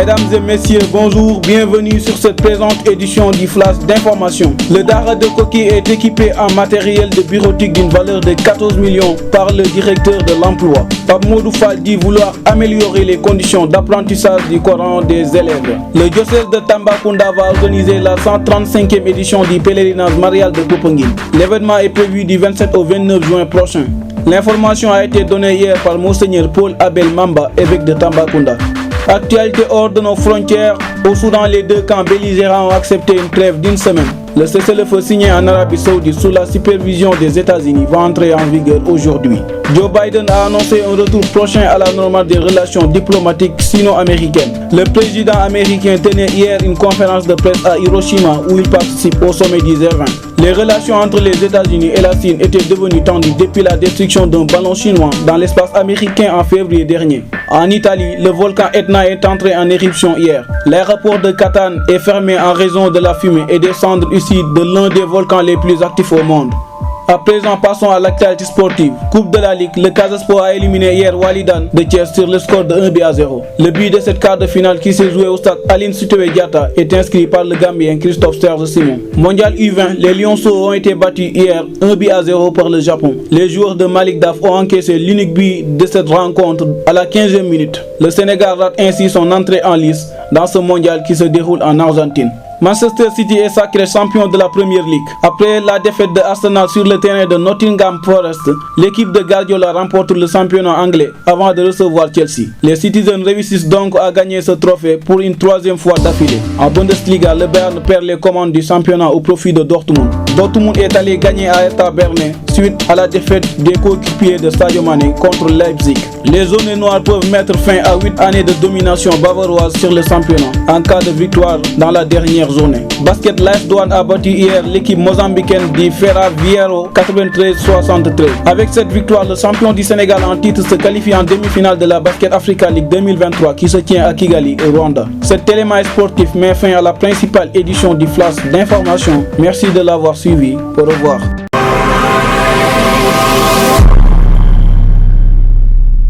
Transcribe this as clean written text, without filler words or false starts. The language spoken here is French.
Mesdames et messieurs, bonjour, bienvenue sur cette présente édition du Flash d'information. Le Dara de Koki est équipé en matériel de bureautique d'une valeur de 14 millions par le directeur de l'emploi. Pape Modou Fall dit vouloir améliorer les conditions d'apprentissage du Coran des élèves. Le diocèse de Tambacounda va organiser la 135e édition du pèlerinage marial de Popenguine. L'événement est prévu du 27 au 29 juin prochain. L'information a été donnée hier par Monseigneur Paul Abel Mamba, évêque de Tambacounda. Actualité hors de nos frontières, au Soudan, les deux camps belligérants ont accepté une trêve d'une semaine. Le cessez-le-feu signé en Arabie Saoudite sous la supervision des États-Unis va entrer en vigueur aujourd'hui. Joe Biden a annoncé un retour prochain à la normale des relations diplomatiques sino-américaines. Le président américain tenait hier une conférence de presse à Hiroshima où il participe au sommet du G20. Les relations entre les États-Unis et la Chine étaient devenues tendues depuis la destruction d'un ballon chinois dans l'espace américain en février dernier. En Italie, le volcan Etna est entré en éruption hier. L'aéroport de Catane est fermé en raison de la fumée et des cendres issues de l'un des volcans les plus actifs au monde. À présent, passons à l'actualité sportive. Coupe de la Ligue, le Casa Sport a éliminé hier Walidan de Thiès sur le score de 1-0. Le but de cette quart de finale qui s'est joué au stade Aline Sitoé Diatta est inscrit par le Gambien Christophe Serge Simon. Mondial U20, les Lionceaux ont été battus hier 1-0 par le Japon. Les joueurs de Malik Daf ont encaissé l'unique but de cette rencontre à la 15e minute. Le Sénégal rate ainsi son entrée en lice dans ce mondial qui se déroule en Argentine. Manchester City est sacré champion de la Premier League. Après la défaite de Arsenal sur le terrain de Nottingham Forest, l'équipe de Guardiola remporte le championnat anglais avant de recevoir Chelsea. Les Citizens réussissent donc à gagner ce trophée pour une troisième fois d'affilée. En Bundesliga, le Bayern perd les commandes du championnat au profit de Dortmund. Dortmund est allé gagner à Hertha Berlin suite à la défaite des coéquipiers de Sadio Mané contre Leipzig. Les Jaunes Noirs peuvent mettre fin à 8 années de domination bavaroise sur le championnat en cas de victoire dans la dernière journée. Basket Life Douane a battu hier l'équipe mozambicaine du Ferroviario 93-73. Avec cette victoire, le champion du Sénégal en titre se qualifie en demi-finale de la Basket Africa League 2023 qui se tient à Kigali, au Rwanda. Cette télémaille sportif met fin à la principale édition du Flash d'information. Merci de l'avoir suivi. Au revoir.